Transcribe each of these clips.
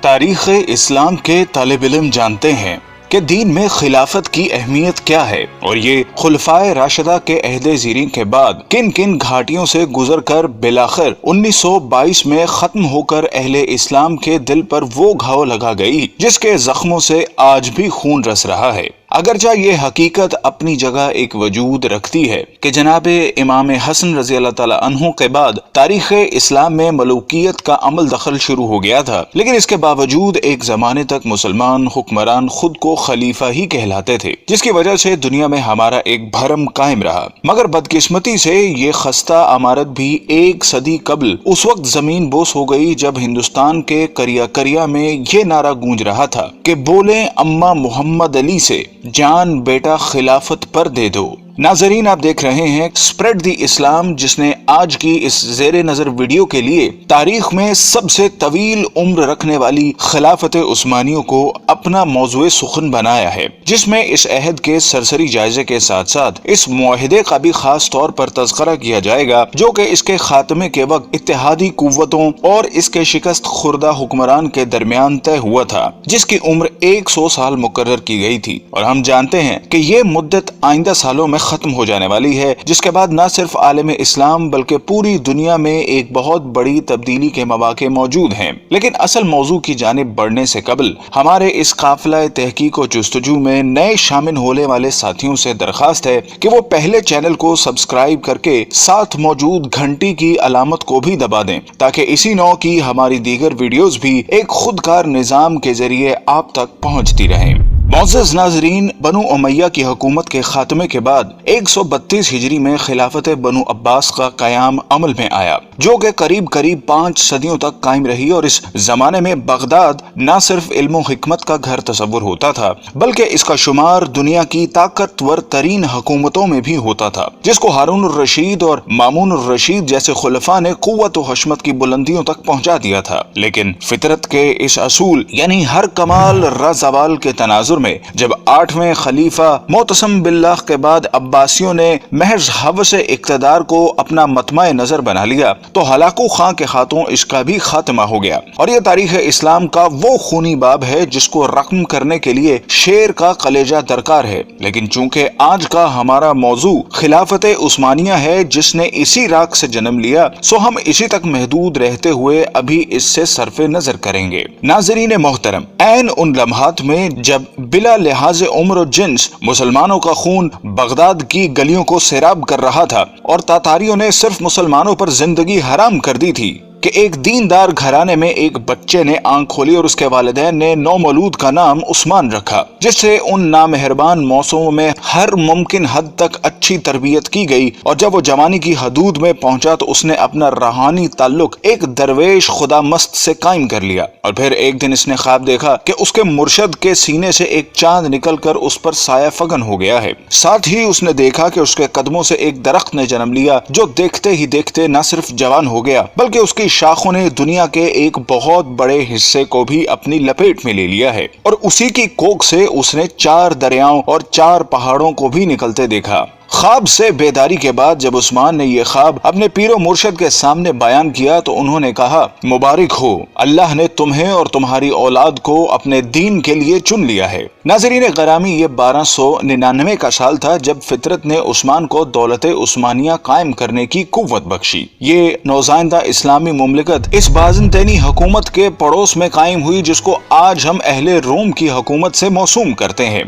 تاریخ اسلام کے طالب علم جانتے ہیں کہ دین میں خلافت کی اہمیت کیا ہے اور یہ خلفائے راشدہ کے عہد زیریں کے بعد کن کن گھاٹیوں سے گزر کر بالآخر 1922 میں ختم ہو کر اہل اسلام کے دل پر وہ گھاؤ لگا گئی جس کے زخموں سے آج بھی خون رس رہا ہے۔ اگرچہ یہ حقیقت اپنی جگہ ایک وجود رکھتی ہے کہ جناب امام حسن رضی اللہ تعالی عنہ کے بعد تاریخ اسلام میں ملوکیت کا عمل دخل شروع ہو گیا تھا، لیکن اس کے باوجود ایک زمانے تک مسلمان حکمران خود کو خلیفہ ہی کہلاتے تھے، جس کی وجہ سے دنیا میں ہمارا ایک بھرم قائم رہا۔ مگر بدقسمتی سے یہ خستہ عمارت بھی ایک صدی قبل اس وقت زمین بوس ہو گئی جب ہندوستان کے کریا کریا میں یہ نعرہ گونج رہا تھا کہ بولیں اماں محمد علی سے، جان بیٹا خلافت پر دے دو۔ ناظرین، آپ دیکھ رہے ہیں اسپریڈ دی اسلام، جس نے آج کی اس زیر نظر ویڈیو کے لیے تاریخ میں سب سے طویل عمر رکھنے والی خلافت عثمانیوں کو اپنا موضوع سخن بنایا ہے، جس میں اس عہد کے سرسری جائزے کے ساتھ ساتھ اس معاہدے کا بھی خاص طور پر تذکرہ کیا جائے گا جو کہ اس کے خاتمے کے وقت اتحادی قوتوں اور اس کے شکست خوردہ حکمران کے درمیان طے ہوا تھا، جس کی عمر 100 سال مقرر کی گئی تھی، اور ہم جانتے ہیں کہ یہ مدت آئندہ سالوں میں ختم ہو جانے والی ہے، جس کے بعد نہ صرف عالم اسلام بلکہ پوری دنیا میں ایک بہت بڑی تبدیلی کے مواقع موجود ہیں۔ لیکن اصل موضوع کی جانب بڑھنے سے قبل ہمارے اس قافلہ تحقیق و جستجو میں نئے شامل ہونے والے ساتھیوں سے درخواست ہے کہ وہ پہلے چینل کو سبسکرائب کر کے ساتھ موجود گھنٹی کی علامت کو بھی دبا دیں تاکہ اسی نوع کی ہماری دیگر ویڈیوز بھی ایک خودکار نظام کے ذریعے آپ تک پہنچتی رہیں۔ معزز ناظرین، بنو امیہ کی حکومت کے خاتمے کے بعد 132 ہجری میں خلافت بنو عباس کا قیام عمل میں آیا، جو کہ قریب 5 صدیوں تک قائم رہی، اور اس زمانے میں بغداد نہ صرف علم و حکمت کا گھر تصور ہوتا تھا بلکہ اس کا شمار دنیا کی طاقتور ترین حکومتوں میں بھی ہوتا تھا، جس کو ہارون الرشید اور مامون الرشید جیسے خلفاء نے قوت و حشمت کی بلندیوں تک پہنچا دیا تھا۔ لیکن فطرت کے اس اصول یعنی ہر کمال رضوال کے تناظر میں جب 8ویں خلیفہ معتصم باللہ کے بعد عباسیوں نے محض ہوس اقتدار کو اپنا مطمع نظر بنا لیا تو ہلاکو خاں کے ہاتھوں اس کا بھی خاتمہ ہو گیا، اور یہ تاریخ اسلام کا وہ خونی باب ہے جس کو رقم کرنے کے لیے شیر کا کلیجہ درکار ہے۔ لیکن چونکہ آج کا ہمارا موضوع خلافت عثمانیہ ہے جس نے اسی راک سے جنم لیا، سو ہم اسی تک محدود رہتے ہوئے ابھی اس سے صرف نظر کریں گے۔ ناظرین محترم، عین ان لمحات میں جب بلا لحاظ عمر و جنس مسلمانوں کا خون بغداد کی گلیوں کو سیراب کر رہا تھا اور تاتاریوں نے صرف مسلمانوں پر زندگی حرام کر دی تھی کہ ایک دیندار گھرانے میں ایک بچے نے آنکھ کھولی اور اس کے والدین نے نومولود کا نام عثمان رکھا، جس سے ان نامہربان موسموں میں ہر ممکن حد تک اچھی تربیت کی گئی، اور جب وہ جوانی کی حدود میں پہنچا تو اس نے اپنا روحانی تعلق ایک درویش خدا مست سے قائم کر لیا، اور پھر ایک دن اس نے خواب دیکھا کہ اس کے مرشد کے سینے سے ایک چاند نکل کر اس پر سایہ فگن ہو گیا ہے۔ ساتھ ہی اس نے دیکھا کہ اس کے قدموں سے ایک درخت نے جنم لیا جو دیکھتے ہی دیکھتے نہ صرف جوان ہو گیا بلکہ اس کی شاخوں نے دنیا کے ایک بہت بڑے حصے کو بھی اپنی لپیٹ میں لے لیا ہے، اور اسی کی کوکھ سے اس نے 4 دریاؤں اور 4 پہاڑوں کو بھی نکلتے دیکھا۔ خواب سے بیداری کے بعد جب عثمان نے یہ خواب اپنے پیر و مرشد کے سامنے بیان کیا تو انہوں نے کہا، مبارک ہو، اللہ نے تمہیں اور تمہاری اولاد کو اپنے دین کے لیے چن لیا ہے۔ ناظرین گرامی، یہ 1299 کا سال تھا جب فطرت نے عثمان کو دولت عثمانیہ قائم کرنے کی قوت بخشی۔ یہ نوزائندہ اسلامی مملکت اس بازنطینی حکومت کے پڑوس میں قائم ہوئی جس کو آج ہم اہل روم کی حکومت سے موسوم کرتے ہیں۔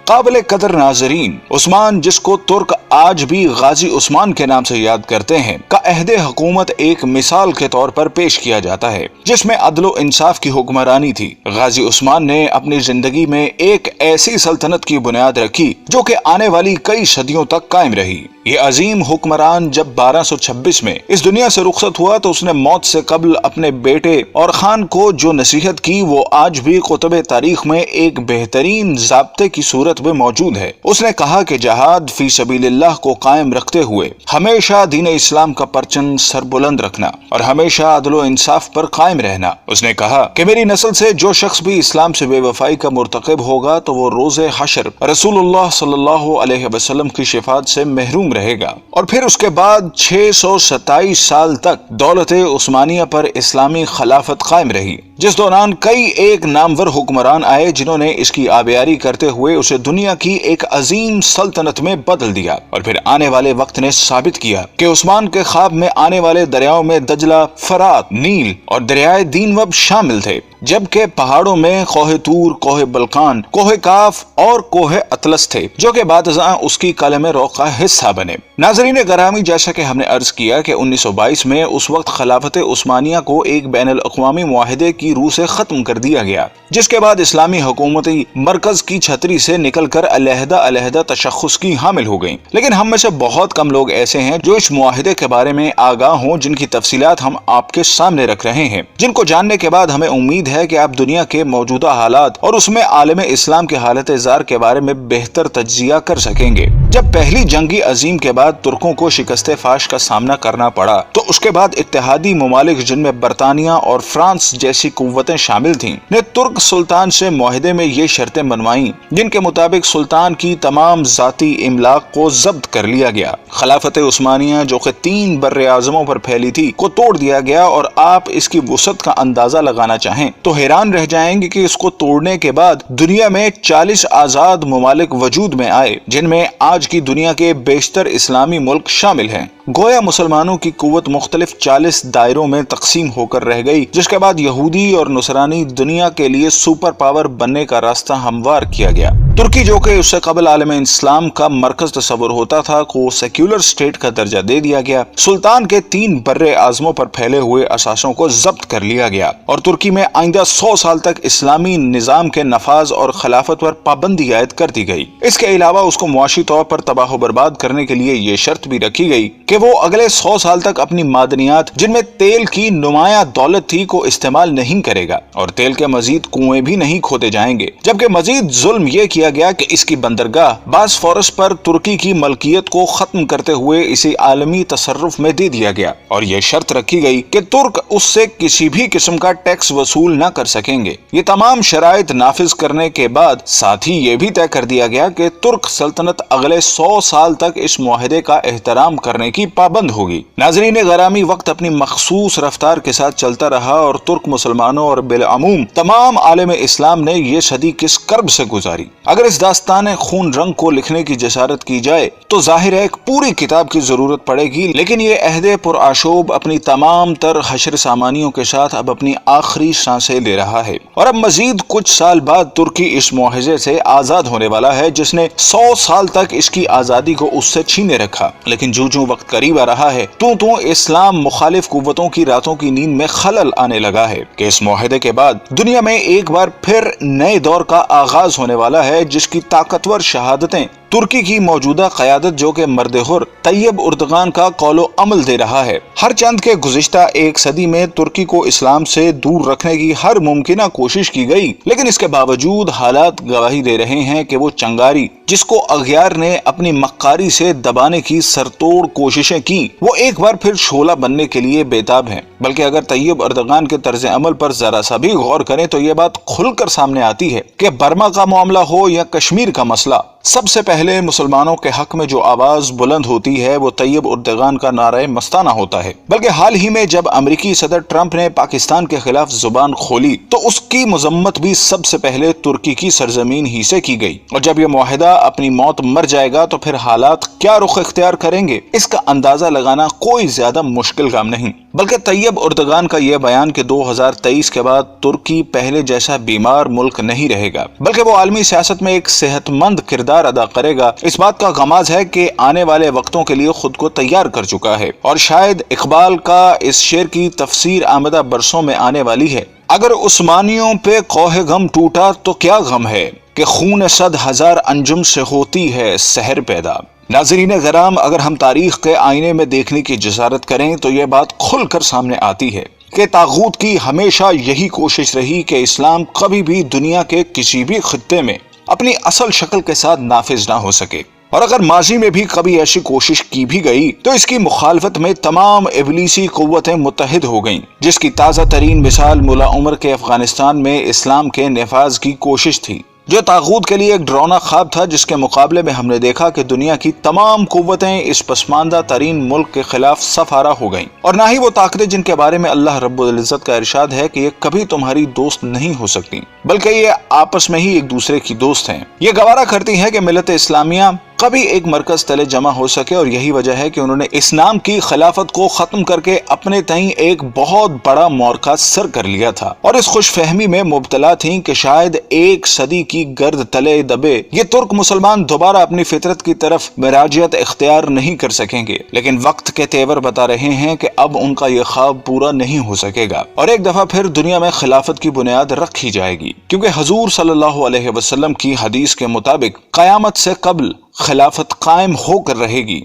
قابل قدر ناظرین، عثمان، جس کو ترک آج بھی غازی عثمان کے نام سے یاد کرتے ہیں، کا عہد حکومت ایک مثال کے طور پر پیش کیا جاتا ہے جس میں عدل و انصاف کی حکمرانی تھی۔ غازی عثمان نے اپنی زندگی میں ایک ایسی سلطنت کی بنیاد رکھی جو کہ آنے والی کئی صدیوں تک قائم رہی۔ یہ عظیم حکمران جب 1226 میں اس دنیا سے رخصت ہوا تو اس نے موت سے قبل اپنے بیٹے اور خان کو جو نصیحت کی وہ آج بھی کتب تاریخ میں ایک بہترین ضابطے کی صورت میں موجود ہے۔ اس نے کہا کہ جہاد فی سبیل اللہ کو قائم رکھتے ہوئے ہمیشہ دین اسلام کا پرچم سر بلند رکھنا اور ہمیشہ عدل و انصاف پر قائم رہنا۔ اس نے کہا کہ میری نسل سے جو شخص بھی اسلام سے بے وفائی کا مرتکب ہوگا تو وہ روز حشر رسول اللہ صلی اللہ علیہ وسلم کی شفاعت سے محروم رہے گا۔ اور پھر اس کے بعد 627 سال تک دولت عثمانیہ پر اسلامی خلافت قائم رہی، جس دوران کئی ایک نامور حکمران آئے جنہوں نے اس کی آبیاری کرتے ہوئے اسے دنیا کی ایک عظیم سلطنت میں بدل دیا۔ اور پھر آنے والے وقت نے ثابت کیا کہ عثمان کے خواب میں آنے والے دریاؤں میں دجلہ، فرات، نیل اور دریائے دینوب شامل تھے، جبکہ پہاڑوں میں کوہ طور، کوہ بلقان، کوہ کاف اور کوہ اطلس تھے جو کہ بعد ازاں اس کی قلم روح کا حصہ بنے۔ ناظرین گرامی، جیسا کہ ہم نے عرض کیا کہ 1922 میں اس وقت خلافت عثمانیہ کو ایک بین الاقوامی معاہدے کی روح سے ختم کر دیا گیا، جس کے بعد اسلامی حکومتی مرکز کی چھتری سے نکل کر علیحدہ تشخص کی حامل ہو گئیں۔ لیکن ہم میں سے بہت کم لوگ ایسے ہیں جو اس معاہدے کے بارے میں آگاہ ہوں، جن کی تفصیلات ہم آپ کے سامنے رکھ رہے ہیں، جن کو جاننے کے بعد ہمیں امید ہے کہ آپ دنیا کے موجودہ حالات اور اس میں عالم اسلام کے حالت زار کے بارے میں بہتر تجزیہ کر سکیں گے۔ جب پہلی جنگ عظیم کے بعد ترکوں کو شکست فاش کا سامنا کرنا پڑا تو اس کے بعد اتحادی ممالک جن میں برطانیہ اور فرانس جیسی قوتیں شامل تھیں نے ترک سلطان سے معاہدے میں یہ شرطیں منوائیں جن کے مطابق سلطان کی تمام ذاتی املاک کو ضبط کر لیا گیا، خلافت عثمانیہ جو کہ 3 بر اعظموں پر پھیلی تھی کو توڑ دیا گیا، اور آپ اس کی وسعت کا اندازہ لگانا چاہیں تو حیران رہ جائیں گے کہ اس کو توڑنے کے بعد دنیا میں 40 آزاد ممالک وجود میں آئے، جن میں آج کی دنیا کے بیشتر اسلامی ملک شامل ہیں۔ گویا مسلمانوں کی قوت مختلف 40 دائروں میں تقسیم ہو کر رہ گئی، جس کے بعد یہودی اور نصرانی دنیا کے لیے سپر پاور بننے کا راستہ ہموار کیا گیا۔ ترکی جو کہ اس سے قبل عالم اسلام کا مرکز تصور ہوتا تھا کو سیکولر اسٹیٹ کا درجہ دے دیا گیا، سلطان کے 3 بر اعظموں پر پھیلے ہوئے اثاثوں کو ضبط کر لیا گیا، اور ترکی میں آئندہ 100 سال تک اسلامی نظام کے نفاذ اور خلافت پر پابندی عائد کر دی گئی۔ اس کے علاوہ اس کو معاشی طور پر تباہ و برباد کرنے کے لیے یہ شرط بھی رکھی گئی کہ وہ اگلے 100 سال تک اپنی معدنیات جن میں تیل کی نمایاں دولت تھی کو استعمال نہیں کرے گا، اور تیل کے مزید کنویں بھی نہیں کھودے جائیں گے۔ جبکہ مزید ظلم یہ کیا گیا کہ اس کی بندرگاہ باسفورس پر ترکی کی ملکیت کو ختم کرتے ہوئے اسے عالمی تصرف میں دے دیا گیا، اور یہ شرط رکھی گئی کہ ترک اس سے کسی بھی قسم کا ٹیکس وصول نہ کر سکیں گے۔ یہ تمام شرائط نافذ کرنے کے بعد ساتھ ہی یہ بھی طے کر دیا گیا کہ ترک سلطنت اگلے 100 سال تک اس معاہدے کا احترام کرنے کی پابند ہوگی۔ ناظرین گرامی، وقت اپنی مخصوص رفتار کے ساتھ چلتا رہا اور ترک مسلمانوں اور بالعموم تمام عالم اسلام نے یہ صدی کس کرب سے گزاری۔ اگر اس داستان خون رنگ کو لکھنے کی جسارت کی جائے تو ظاہر ہے ایک پوری کتاب کی ضرورت پڑے گی، لیکن یہ عہد پرآشوب اپنی تمام تر حشر سامانیوں کے ساتھ اب اپنی آخری سانسیں لے رہا ہے، اور اب مزید کچھ سال بعد ترکی اس معاہدے سے آزاد ہونے والا ہے جس نے 100 سال تک اس کی آزادی کو اس سے چھینے رکھا۔ لیکن جو وقت قریب آ رہا ہے تو اسلام مخالف قوتوں کی راتوں کی نیند میں خلل آنے لگا ہے کہ اس معاہدے کے بعد دنیا میں ایک بار پھر نئے دور کا آغاز ہونے والا ہے، جس کی طاقتور شہادتیں ترکی کی موجودہ قیادت جو کہ مرد حر طیب اردغان کا قول و عمل دے رہا ہے۔ ہر چند کے گزشتہ 1 صدی میں ترکی کو اسلام سے دور رکھنے کی ہر ممکنہ کوشش کی گئی، لیکن اس کے باوجود حالات گواہی دے رہے ہیں کہ وہ چنگاری جس کو اغیار نے اپنی مکاری سے دبانے کی سرتوڑ کوششیں کی، وہ ایک بار پھر شعلہ بننے کے لیے بےتاب ہیں۔ بلکہ اگر طیب اردغان کے طرز عمل پر ذرا سا بھی غور کریں تو یہ بات کھل کر سامنے آتی ہے کہ برما کا معاملہ ہو یا کشمیر کا مسئلہ، سب سے پہلے مسلمانوں کے حق میں جو آواز بلند ہوتی ہے وہ طیب اردغان کا نعرہ مستانہ ہوتا ہے۔ بلکہ حال ہی میں جب امریکی صدر ٹرمپ نے پاکستان کے خلاف زبان کھولی تو اس کی مذمت بھی سب سے پہلے ترکی کی سرزمین ہی سے کی گئی، اور جب یہ معاہدہ اپنی موت مر جائے گا تو پھر حالات کیا رخ اختیار کریں گے اس کا اندازہ لگانا کوئی زیادہ مشکل کام نہیں۔ بلکہ طیب اردغان کا یہ بیان کہ 2023 کے بعد ترکی پہلے جیسا بیمار ملک نہیں رہے گا بلکہ وہ عالمی سیاست میں ایک صحت مند کردار ادا کرے گا، اس بات کا غماز ہے کہ آنے والے وقتوں کے لیے خود کو تیار کر چکا ہے، اور شاید اقبال کا اس شعر کی تفسیر آمدہ برسوں میں آنے والی ہے: اگر عثمانیوں پہ کوہ غم ٹوٹا تو کیا غم ہے کہ خون 100,000 انجم سے ہوتی ہے سحر پیدا۔ ناظرین کرام، اگر ہم تاریخ کے آئینے میں دیکھنے کی جسارت کریں تو یہ بات کھل کر سامنے آتی ہے کہ طاغوت کی ہمیشہ یہی کوشش رہی کہ اسلام کبھی بھی دنیا کے کسی بھی خطے میں اپنی اصل شکل کے ساتھ نافذ نہ ہو سکے، اور اگر ماضی میں بھی کبھی ایسی کوشش کی بھی گئی تو اس کی مخالفت میں تمام ابلیسی قوتیں متحد ہو گئیں، جس کی تازہ ترین مثال ملا عمر کے افغانستان میں اسلام کے نفاذ کی کوشش تھی، جو طاغوت کے لیے ایک ڈراؤنا خواب تھا، جس کے مقابلے میں ہم نے دیکھا کہ دنیا کی تمام قوتیں اس پسماندہ ترین ملک کے خلاف صف آرا ہو گئیں، اور نہ ہی وہ طاقتیں جن کے بارے میں اللہ رب العزت کا ارشاد ہے کہ یہ کبھی تمہاری دوست نہیں ہو سکتی، بلکہ یہ آپس میں ہی ایک دوسرے کی دوست ہیں، یہ گوارا کرتی ہے کہ ملت اسلامیہ کبھی ایک مرکز تلے جمع ہو سکے، اور یہی وجہ ہے کہ انہوں نے اس نام کی خلافت کو ختم کر کے اپنے تئیں ایک بہت بڑا معرکہ سر کر لیا تھا، اور اس خوش فہمی میں مبتلا تھیں کہ شاید ایک صدی کی گرد تلے دبے یہ ترک مسلمان دوبارہ اپنی فطرت کی طرف مراجعت اختیار نہیں کر سکیں گے، لیکن وقت کے تیور بتا رہے ہیں کہ اب ان کا یہ خواب پورا نہیں ہو سکے گا، اور ایک دفعہ پھر دنیا میں خلافت کی بنیاد رکھی جائے گی، کیونکہ حضور صلی اللہ علیہ وسلم کی حدیث کے مطابق قیامت سے قبل خلافت قائم ہو کر رہے گی۔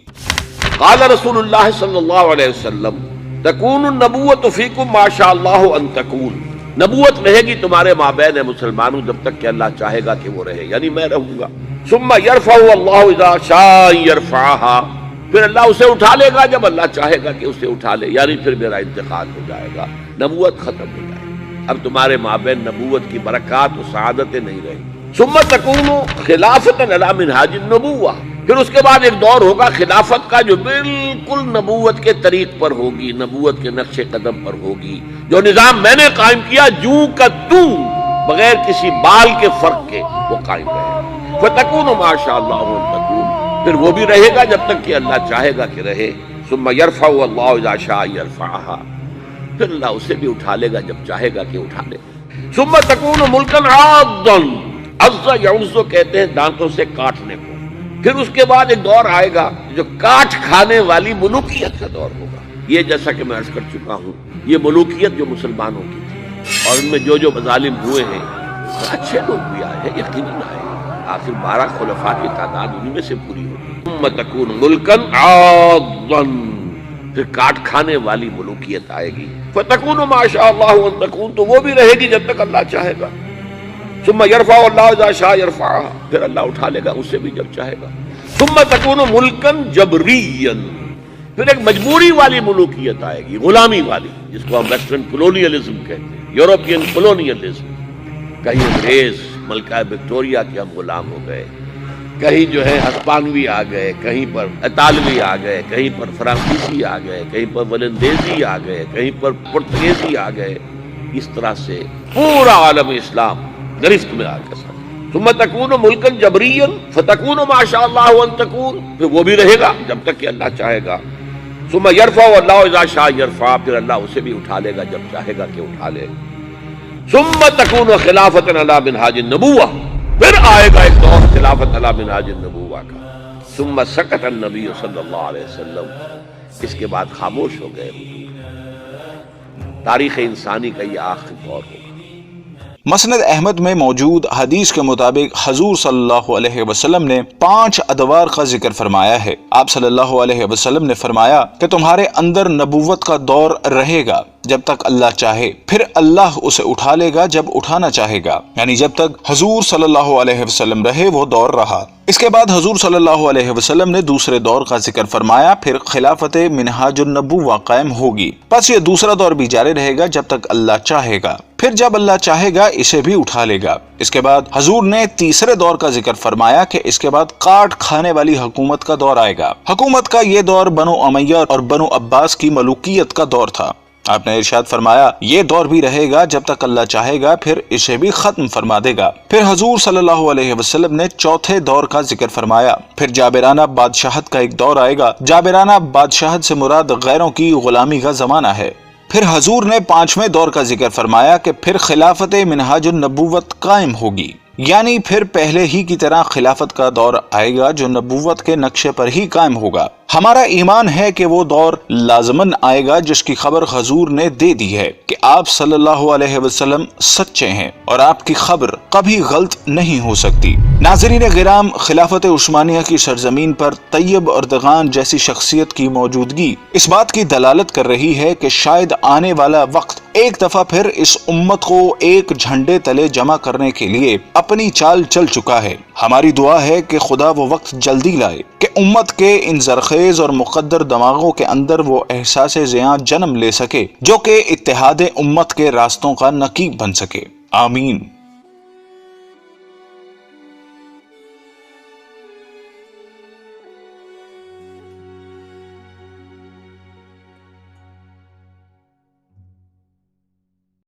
قال رسول اللہ صلی اللہ علیہ وسلم تکون النبوۃ فیکم ما شاء اللہ ان تکون، نبوت رہے گی تمہارے مابین مسلمانوں جب تک کہ اللہ چاہے گا کہ وہ رہے، یعنی میں رہوں گا۔ ثم یرفع اللہ اذا شاء یرفعها، پھر اللہ اسے اٹھا لے گا جب اللہ چاہے گا کہ اسے اٹھا لے، یعنی پھر میرا انتقال ہو جائے گا، نبوت ختم ہو جائے گی، اب تمہارے مابین نبوت کی برکات و سعادتیں نہیں رہیں گی۔ ثم تکون خلافت علی منہاج النبوہ، پھر اس کے بعد ایک دور ہوگا خلافت کا جو بالکل نبوت کے طریق پر ہوگی، نبوت کے نقش قدم پر ہوگی، جو نظام میں نے قائم کیا جوں کا توں بغیر کسی بال کے فرق کے وہ قائم رہے، فتکون ما شاء اللہ ان تکون، پھر وہ بھی رہے گا جب تک کہ اللہ چاہے گا کہ رہے۔ ثم یرفع اللہ اذا شاء یرفعها، پھر اللہ اسے بھی اٹھا لے گا جب چاہے گا کہ اٹھا لے۔ ثم تکون ملکا عاضا، عض یعض کہتے ہیں دانتوں سے کاٹنے کو، پھر اس کے بعد ایک دور آئے گا جو کاٹ کھانے والی ملوکیت کا دور ہوگا۔ یہ جیسا کہ میں عرض کر چکا ہوں، یہ ملوکیت جو مسلمانوں کی تھی، اور ان میں جو جو مظالم ہوئے ہیں، اچھے لوگ بھی آئے ہیں، یقیناً آئے ہیں، آخر 12 خلفاء کی تعداد انہی میں سے پوری ہوگی۔ ثم تکون ملکا عاضا، پھر کاٹ کھانے والی ملوکیت آئے گی، فتکون ما شاء اللہ ان تکون، تو وہ بھی رہے گی جب تک اللہ چاہے گا۔ ثم یرفع اللہ اذا شاء یرفعها، پھر اللہ اٹھا لے گا اسے بھی جب چاہے گا۔ ثم تکون ملکا جبریا، پھر ایک مجبوری والی ملوکیت آئے گی، غلامی والی، جس کو ہم ویسٹرن کولونیلزم کہتے ہیں، یورپین کولونیلزم۔ کہیں انگریز ملکہ وکٹوریہ کے ہم غلام ہو گئے، کہیں جو ہے ہسپانوی آ گئے، کہیں پر اطالوی آ گئے، کہیں پر فرانسیسی آ گئے، کہیں پر ولندیزی آ گئے، کہیں پر پرتگیزی آ گئے، اس طرح سے پورا عالم اسلام گرفت میں آ کے ساتھ۔ ثم تکون ملکا جبریا فتکون ما شاء اللہ ان تکون، پھر وہ بھی رہے گا جب تک کہ اللہ چاہے گا۔ ثم یرفع اللہ اذا شاء یرفع، پھر اللہ اسے بھی اٹھا لے گا جب چاہے گا کہ اٹھا لے۔ ثم تکون خلافت علی منہاج النبوہ، پھر آئے گا ایک دور خلافت علی منہاج النبوہ کا۔ ثم سکت النبی صلی اللہ علیہ وسلم، اس کے بعد خاموش ہو گئے حضور۔ تاریخ انسانی کا یہ آخری دور ہوگا۔ مسند احمد میں موجود حدیث کے مطابق حضور صلی اللہ علیہ وسلم نے 5 ادوار کا ذکر فرمایا ہے۔ آپ صلی اللہ علیہ وسلم نے فرمایا کہ تمہارے اندر نبوت کا دور رہے گا جب تک اللہ چاہے، پھر اللہ اسے اٹھا لے گا جب اٹھانا چاہے گا، یعنی جب تک حضور صلی اللہ علیہ وسلم رہے وہ دور رہا۔ اس کے بعد حضور صلی اللہ علیہ وسلم نے دوسرے دور کا ذکر فرمایا، پھر خلافت منہاج النبوہ قائم ہوگی، پس یہ دوسرا دور بھی جاری رہے گا جب تک اللہ چاہے گا، پھر جب اللہ چاہے گا اسے بھی اٹھا لے گا۔ اس کے بعد حضور نے تیسرے دور کا ذکر فرمایا کہ اس کے بعد کاٹ کھانے والی حکومت کا دور آئے گا۔ حکومت کا یہ دور بنو امیہ اور بنو عباس کی ملوکیت کا دور تھا۔ آپ نے ارشاد فرمایا یہ دور بھی رہے گا جب تک اللہ چاہے گا، پھر اسے بھی ختم فرما دے گا۔ پھر حضور صلی اللہ علیہ وسلم نے چوتھے دور کا ذکر فرمایا، پھر جابرانہ بادشاہت کا ایک دور آئے گا۔ جابرانہ بادشاہت سے مراد غیروں کی غلامی کا زمانہ ہے۔ پھر حضور نے 5ویں دور کا ذکر فرمایا کہ پھر خلافت منہاج النبوت قائم ہوگی۔ یعنی پھر پہلے ہی کی طرح خلافت کا دور آئے گا جو نبوت کے نقشے پر ہی قائم ہوگا۔ ہمارا ایمان ہے کہ وہ دور لازماً آئے گا جس کی خبر حضور نے دے دی ہے کہ آپ صلی اللہ علیہ وسلم سچے ہیں اور آپ کی خبر کبھی غلط نہیں ہو سکتی۔ ناظرین کرام، خلافت عثمانیہ کی سرزمین پر طیب اردغان جیسی شخصیت کی موجودگی اس بات کی دلالت کر رہی ہے کہ شاید آنے والا وقت ایک دفعہ پھر اس امت کو ایک جھنڈے تلے جمع کرنے کے لیے اپنی چال چل چکا ہے۔ ہماری دعا ہے کہ خدا وہ وقت جلدی لائے کہ امت کے ان زرخیز اور مقدر دماغوں کے اندر وہ احساس زیاں جنم لے سکے جو کہ اتحاد امت کے راستوں کا نقیب بن سکے۔ آمین۔